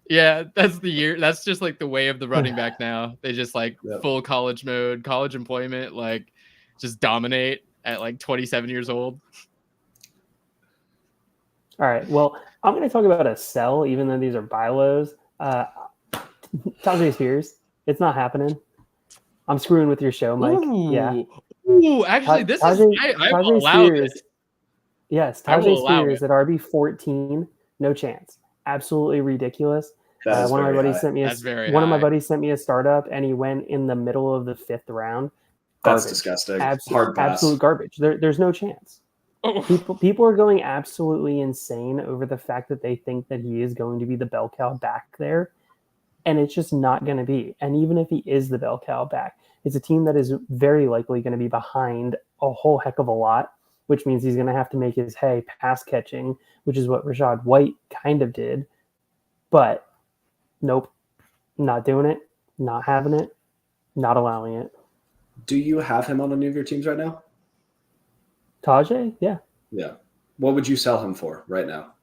Yeah, that's the year. That's just like the way of the running back now. They just like full college mode, college employment, like just dominate at like 27 years old. All right. Well, I'm going to talk about a sell, even though these are buy lows. Tajay Spears, it's not happening. I'm screwing with your show, Mike. Ooh, actually, this is I will allow this. Yes, Tajay Spears at RB 14, no chance. Absolutely ridiculous. One of my buddies sent me a startup, and he went in the middle of the 5th round. That's disgusting. Absolute garbage. There's no chance. People are going absolutely insane over the fact that they think that he is going to be the bell cow back there, and it's just not going to be. And even if he is the bell cow back, it's a team that is very likely going to be behind a whole heck of a lot, which means he's going to have to make his hay pass catching, which is what Rachaad White kind of did. But nope, not doing it, not having it, not allowing it. Do you have him on any of your teams right now? Tajay? Yeah. Yeah. What would you sell him for right now?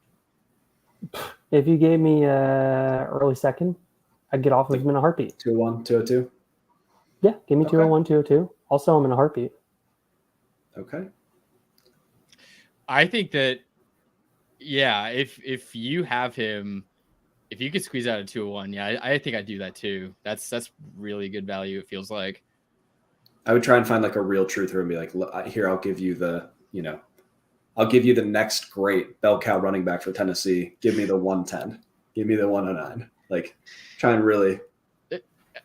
If you gave me early second, I'd get off of him in a heartbeat. 201, 202? Yeah, give me 201, 202. I'll sell him in a heartbeat. Okay. I think that, yeah, if you have him, if you could squeeze out a 201, yeah, I think I'd do that too. That's really good value, it feels like. I would try and find like a real truther and be like, here, I'll give you the next great bell cow running back for Tennessee. Give me the 110. Give me the 109. Like, try and really.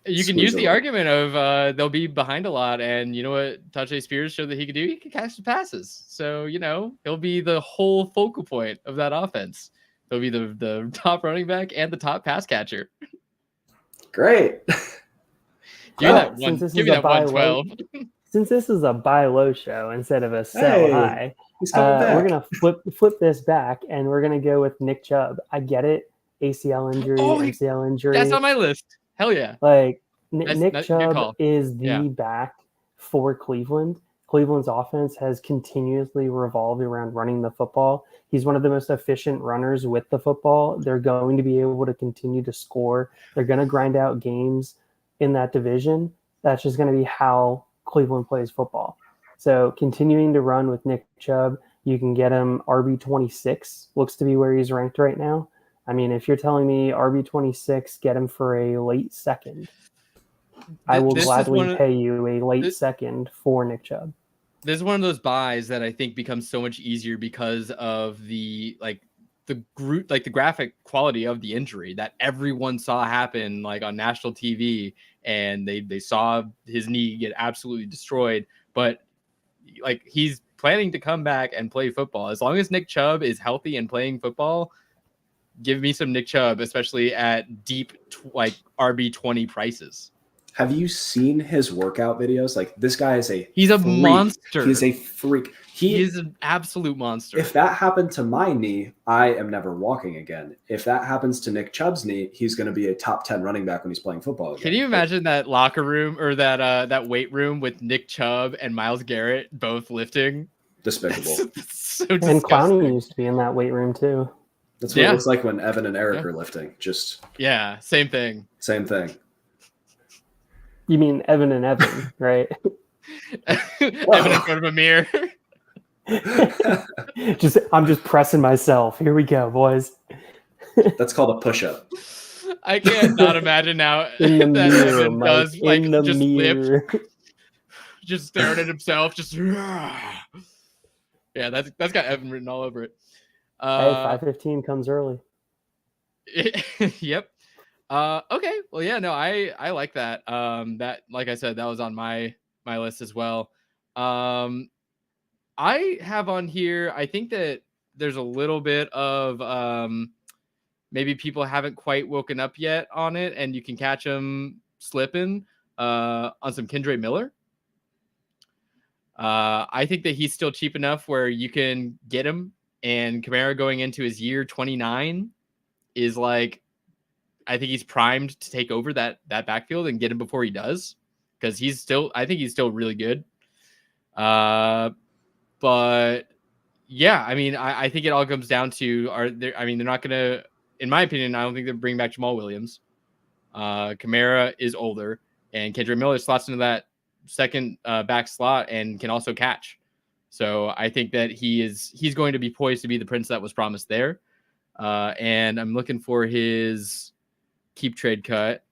You can use the argument of they'll be behind a lot, and you know what Tajay Spears showed that he could do? He could catch the passes. So, he'll be the whole focal point of that offense. He'll be the top running back and the top pass catcher. Great. Give me that 112. Since this is a buy low show instead of a sell high, we're going to flip this back, and we're going to go with Nick Chubb. I get it. ACL injury, MCL injury. That's on my list. Hell yeah. Like, Nick Chubb is the back for Cleveland. Cleveland's offense has continuously revolved around running the football. He's one of the most efficient runners with the football. They're going to be able to continue to score. They're going to grind out games in that division. That's just going to be how Cleveland plays football. So continuing to run with Nick Chubb, you can get him RB26, looks to be where he's ranked right now. I mean, if you're telling me RB26, get him for a late second, I will gladly pay you a late second for Nick Chubb. This is one of those buys that I think becomes so much easier because of the graphic quality of the injury that everyone saw happen like on national TV, and they saw his knee get absolutely destroyed. But like he's planning to come back and play football. As long as Nick Chubb is healthy and playing football, give me some Nick Chubb, especially at deep like RB20 prices. Have you seen his workout videos? Like, this guy is he's a freak. monster. He's a freak. He is an absolute monster. If that happened to my knee, I am never walking again. If that happens to Nick Chubb's knee, he's going to be a top 10 running back when he's playing football again. Can you imagine that locker room or that weight room with Nick Chubb and Myles Garrett both lifting? Despicable. That's so disgusting. And Clowney used to be in that weight room too. That's what it looks like when Evan and Eric are lifting. Just same thing. Same thing. You mean Evan and Evan, right? Evan in front of a mirror. I'm just pressing myself. Here we go, boys. That's called a push-up. I can't not imagine now In the that mirror, Evan Mike, does like in the just mirror. lift, just staring at himself, just yeah. That's got Evan written all over it. Hey, 5:15 comes early. Yep. Okay. Well, yeah. No, I like that. That, like I said, that was on my list as well. I have on here, I think that there's a little bit of maybe people haven't quite woken up yet on it, and you can catch them slipping on some Kendre Miller. I think that he's still cheap enough where you can get him, and Kamara going into his year 29 is like, I think he's primed to take over that backfield and get him before he does, because I think he's still really good. But yeah, I mean, I think it all comes down to they're not going to, in my opinion, I don't think they're bringing back Jamal Williams. Kamara is older, and Kendre Miller slots into that second back slot and can also catch. So I think that he's going to be poised to be the prince that was promised there. And I'm looking for his keep trade cut.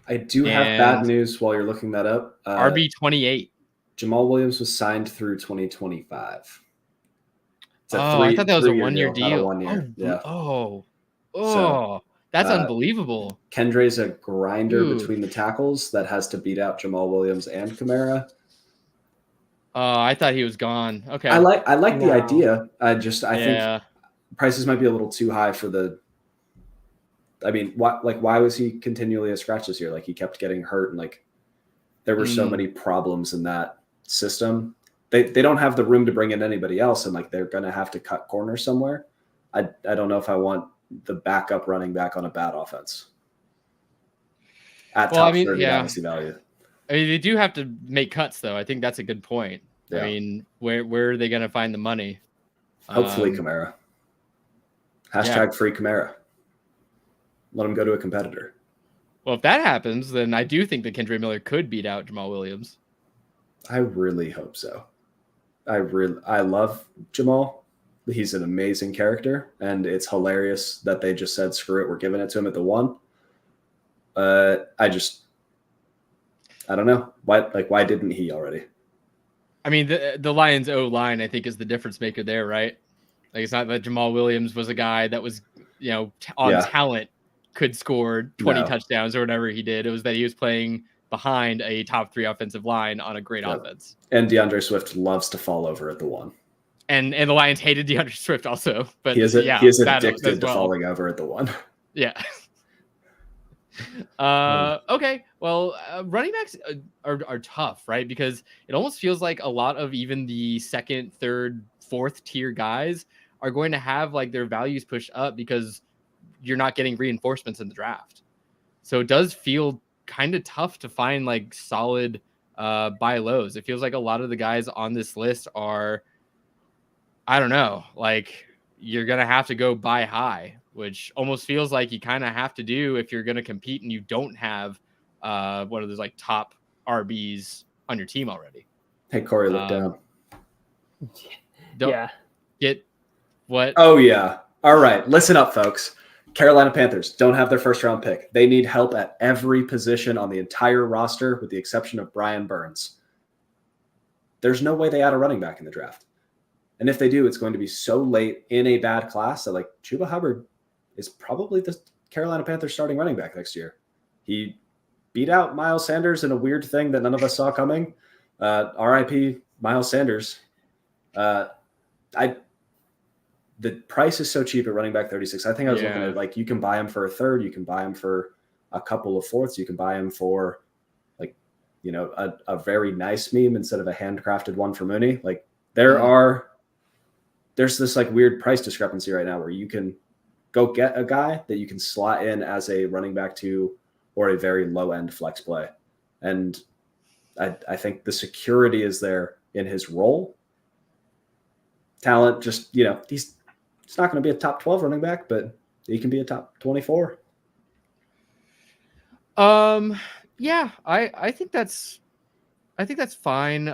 I do have bad news while you're looking that up. RB28. Jamal Williams was signed through 2025. I thought that was a 1-year deal. 1 year. That's unbelievable. Kendre's a grinder between the tackles that has to beat out Jamal Williams and Kamara. I thought he was gone. Okay. I like the idea. I think prices might be a little too high for the. I mean, why was he continually a scratch this year? Like, he kept getting hurt, and like there were so many problems in that system. They don't have the room to bring in anybody else, and like they're gonna have to cut corners somewhere. I don't know if I want the backup running back on a bad offense at top 30 dynasty value. I mean, they do have to make cuts, though. I think that's a good point. Yeah. I mean, where are they going to find the money? Hopefully Kamara. Hashtag free Kamara. Let him go to a competitor. Well, if that happens, then I do think that Kendre Miller could beat out Jamal Williams. I really hope so. I love Jamal. He's an amazing character, and it's hilarious that they just said, screw it, we're giving it to him at the 1. I don't know. Why didn't he already? I mean, the Lions O-line, I think, is the difference maker there, right? Like, it's not that Jamal Williams was a guy that was, on talent could score 20 touchdowns or whatever he did. It was that he was playing behind a top 3 offensive line on a great offense. And DeAndre Swift loves to fall over at the 1. And the Lions hated DeAndre Swift also. But he is addicted to falling over at the 1. Yeah. Okay. Well, running backs are tough, right? Because it almost feels like a lot of even the second, third, fourth tier guys are going to have like their values pushed up because you're not getting reinforcements in the draft. So it does feel kind of tough to find like solid buy lows. It feels like a lot of the guys on this list are, I don't know, like you're going to have to go buy high, which almost feels like you kind of have to do if you're going to compete and you don't have one of those like top RBs on your team already. Hey, Corey, look down. Don't get what? Oh, yeah. All right. Listen up, folks. Carolina Panthers don't have their first round pick. They need help at every position on the entire roster with the exception of Brian Burns. There's no way they add a running back in the draft. And if they do, it's going to be so late in a bad class that like Chuba Hubbard is probably the Carolina Panthers starting running back next year. He beat out Miles Sanders in a weird thing that none of us saw coming. RIP Miles Sanders. The price is so cheap at running back 36. I think I was looking at like you can buy him for a third, you can buy him for a couple of fourths, you can buy him for like a very nice meme instead of a handcrafted one for Mooney. Like there's this like weird price discrepancy right now where you can go get a guy that you can slot in as a running back 2 or a very low end flex play. And I think the security is there in his role. Talent, just, he's not going to be a top 12 running back, but he can be a top 24. Yeah, I think that's fine.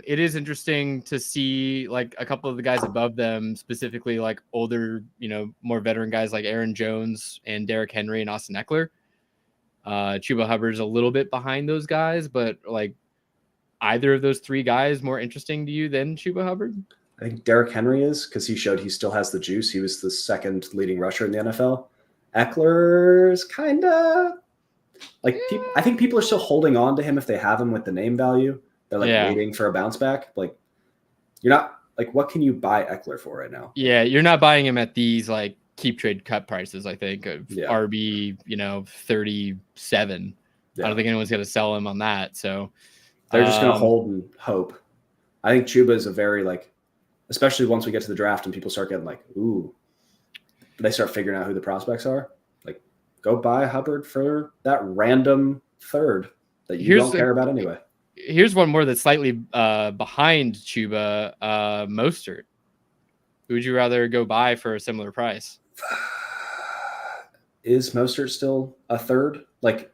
It is interesting to see like a couple of the guys above them, specifically like older, more veteran guys like Aaron Jones and Derrick Henry and Austin Eckler. Chuba Hubbard's a little bit behind those guys, but like either of those 3 guys more interesting to you than Chuba Hubbard? I think Derrick Henry is, because he showed he still has the juice. He was the 2nd leading rusher in the NFL. Eckler's kind of like, I think people are still holding on to him if they have him with the name value. They're like waiting for a bounce back. Like, you're not like, what can you buy Eckler for right now? Yeah, you're not buying him at these like keep trade cut prices. I think of RB, 37. I don't think anyone's going to sell him on that. So they're just going to hold and hope. I think Chuba is a very like, especially once we get to the draft and people start getting like, ooh, they start figuring out who the prospects are. Like, go buy Hubbard for that random third that you don't care about anyway. Here's one more that's slightly behind Chuba, Mostert. Who would you rather go buy for a similar price? Is Mostert still a third? Like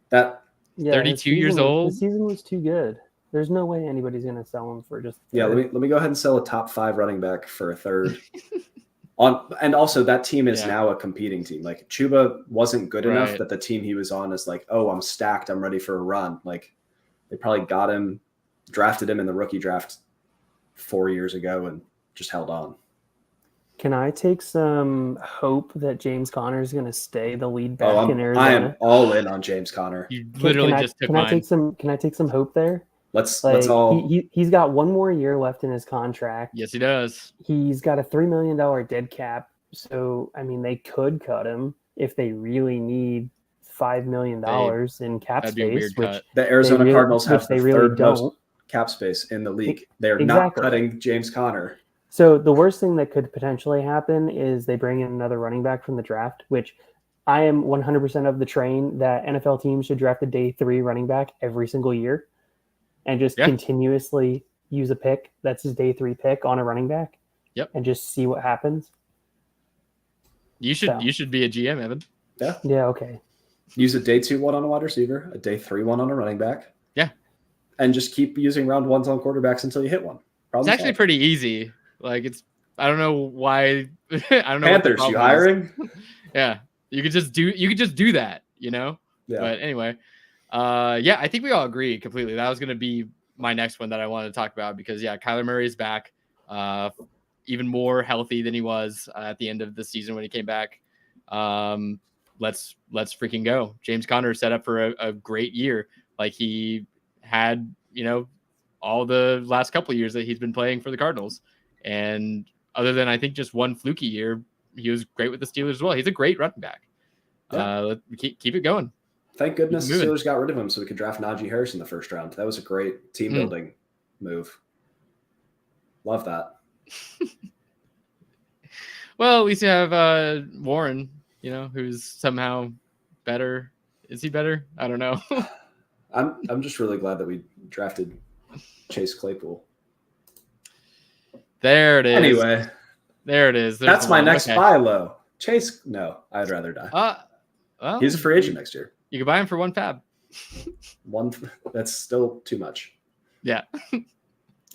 that? Yeah, 32 years old. The season was too good. There's no way anybody's going to sell him for just. Let me go ahead and sell a top 5 running back for a third. And also that team is now a competing team. Like Chuba wasn't good enough that the team he was on is like, oh, I'm stacked, I'm ready for a run. Like they probably got him, drafted him in the rookie draft 4 years ago, and just held on. Can I take some hope that James Conner is going to stay the lead back in Arizona? I am all in on James Conner. You literally just took mine. Can I take some hope there? Let's all. He's got one more year left in his contract. Yes, he does. He's got a $3 million dead cap. So, I mean, they could cut him if they really need $5 million in cap space. Which the Arizona Cardinals have the third most cap space in the league. They're not cutting James Conner. So the worst thing that could potentially happen is they bring in another running back from the draft, which I am 100% of the train that NFL teams should draft a day 3 running back every single year. And just continuously use a pick that's his day 3 pick on a running back. Yep. And just see what happens. You should be a GM, Evan. Yeah. Yeah, okay. Use a day 2 one on a wide receiver, a day 3 one on a running back. Yeah. And just keep using round 1s on quarterbacks until you hit one. It's actually pretty easy. Like I don't know why. I don't know. Panthers, you hiring? Yeah. You could just do that, Yeah. But anyway. I think we all agree completely. That was going to be my next one that I wanted to talk about because Kyler Murray is back, even more healthy than he was at the end of the season when he came back. Let's freaking go. James Conner set up for a great year. Like he had, all the last couple of years that he's been playing for the Cardinals. And other than I think just one fluky year, he was great with the Steelers as well. He's a great running back. Yeah. Keep it going. Thank goodness the Steelers got rid of him so we could draft Najee Harris in the first round. That was a great team building move. Love that. Well, at least you have Warren, who's somehow better. Is he better? I don't know. I'm just really glad that we drafted Chase Claypool. There it is. Anyway. There it is. That's my next buy low. Chase, no, I'd rather die. Well, he's a free agent next year. You can buy him for one fab. That's still too much. Yeah. All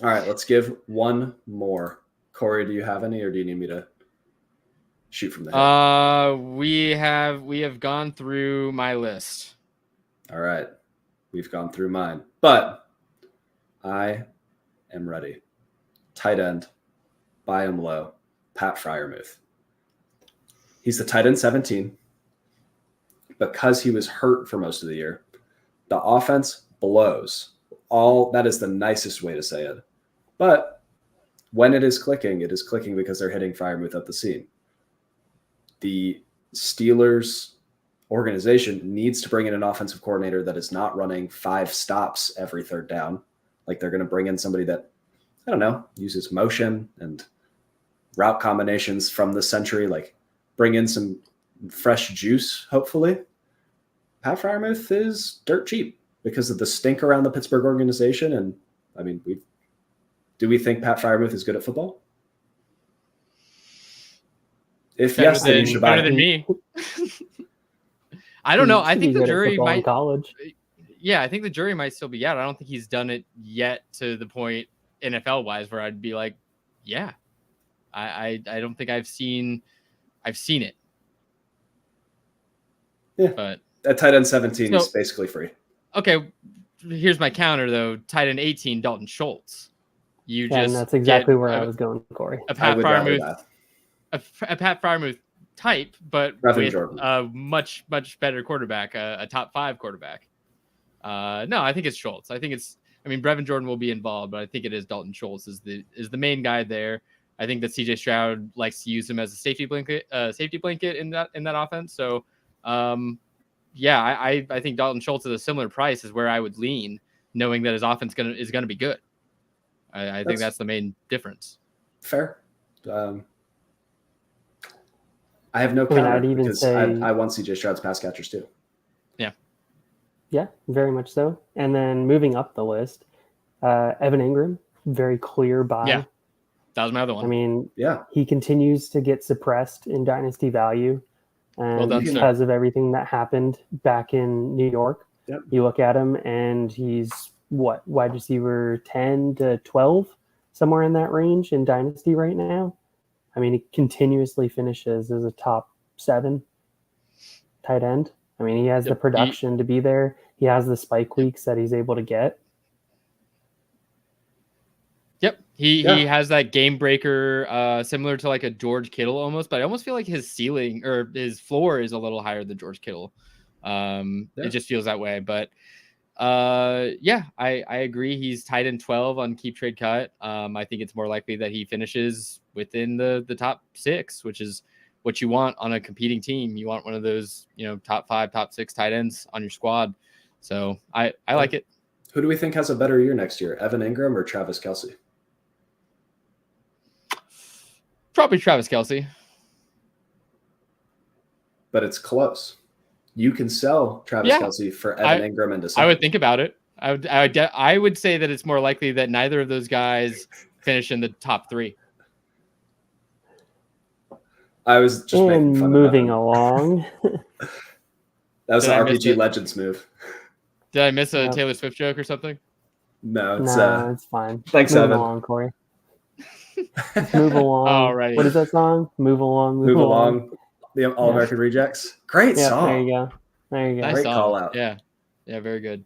right, let's give one more. Corey, do you have any, or do you need me to shoot from the head? We have gone through my list. All right, we've gone through mine, but I am ready. Tight end, buy him low. Pat Freiermuth. He's the tight end 17. Because he was hurt for most of the year, the offense blows. That is the nicest way to say it. But when it is clicking because they're hitting Freiermuth at the seam. The Steelers organization needs to bring in an offensive coordinator that is not running 5 stops every third down. Like they're going to bring in somebody that, I don't know, uses motion and route combinations from this century, like bring in some fresh juice, hopefully. Pat Freiermuth is dirt cheap because of the stink around the Pittsburgh organization. And I mean, do we think Pat Freiermuth is good at football? If yes, then you should buy better than me. I don't know. I think the jury might. College. Yeah, I think the jury might still be out. I don't think he's done it yet to the point NFL wise where I'd be like, yeah. I don't think I've seen it. Yeah. But at tight end 17 is basically free. Okay, here's my counter though. Tight end 18, Dalton Schultz. And that's exactly where I was going, Corey. A Pat Freiermuth type, but with a much better quarterback, a top 5 quarterback. No, I think it's Schultz. I mean, Brevin Jordan will be involved, but I think it is Dalton Schultz is the main guy there. I think that CJ Stroud likes to use him as a safety blanket in that offense. So, yeah, I think Dalton Schultz at a similar price is where I would lean, knowing that his offense is gonna be good. I think that's the main difference. Fair. I have no counter because I want CJ Stroud's pass catchers too. Yeah, very much so. And then moving up the list, Evan Ingram, very clear buy. Yeah, that was my other one. I mean, he continues to get suppressed in dynasty value because of everything that happened back in New York. Yep. You look at him and he's wide receiver 10 to 12, somewhere in that range in dynasty right now. I mean, he continuously finishes as a top 7 tight end. I mean, he has the production to be there. He has the spike weeks that he's able to get. Yep. He has that game breaker, similar to like a George Kittle almost, but I almost feel like his ceiling or his floor is a little higher than George Kittle. It just feels that way. But I agree. He's tight end 12 on keep trade cut. I think it's more likely that he finishes within the top 6, which is what you want on a competing team. You want one of those, top 5, top 6 tight ends on your squad. So I like it. Who do we think has a better year next year, Evan Ingram or Travis Kelce? Probably Travis Kelce. But it's close. You can sell Travis Kelce for Evan Ingram in December. I would think about it. I would say that it's more likely that neither of those guys finish in the top 3. I was just making fun moving along. That was an RPG Legends move. Did I miss a Taylor Swift joke or something? No, it's fine. Thanks, Move Evan. along, Corey. Move along. All right. What is that song? Move along. Move along. The All American Rejects. Great song. There you go. Nice Great song. call out. Yeah, very good.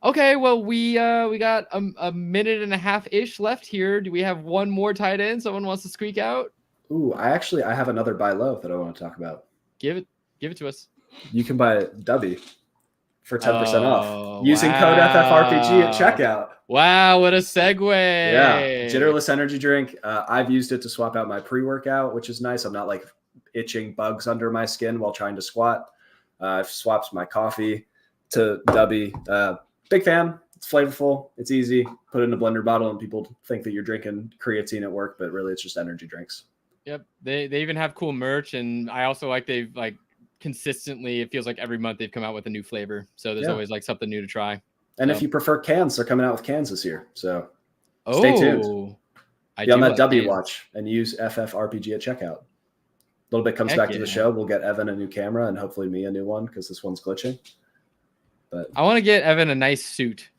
Okay, well we got a minute and a half ish left here. Do we have one more tight end? Someone wants to squeak out? Ooh, I have another buy low that I want to talk about. Give it to us. You can buy Dubby for 10% off using code FFRPG at checkout. Wow, what a segue. Yeah, Jitterless energy drink. I've used it to swap out my pre-workout, which is nice. I'm not like itching bugs under my skin while trying to squat. I've swapped my coffee to Dubby. Big fan. It's flavorful. It's easy. Put it in a blender bottle and people think that you're drinking creatine at work, but really it's just energy drinks. Yep. They even have cool merch, and I also like they've like consistently, it feels like every month they've come out with a new flavor. So there's always like something new to try. And if you prefer cans, they're coming out with cans this year. So stay tuned. Be on that W watch and use FFRPG at checkout. A little bit comes back to the show. We'll get Evan a new camera and hopefully me a new one because this one's glitching. But I want to get Evan a nice suit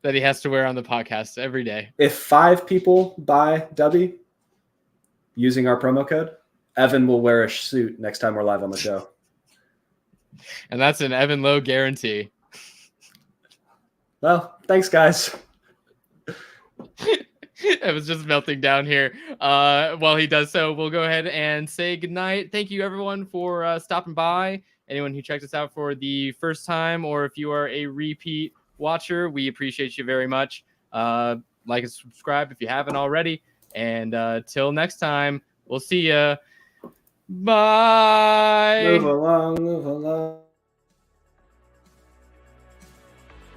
that he has to wear on the podcast every day. If 5 people buy W using our promo code, Evan will wear a suit next time we're live on the show. And that's an Evan Lowe guarantee. Well, thanks, guys. Evan's just melting down here. While he does so, we'll go ahead and say goodnight. Thank you, everyone, for stopping by. Anyone who checked us out for the first time, or if you are a repeat watcher, we appreciate you very much. like and subscribe if you haven't already. And till next time, we'll see ya. Bye. Move along, move along.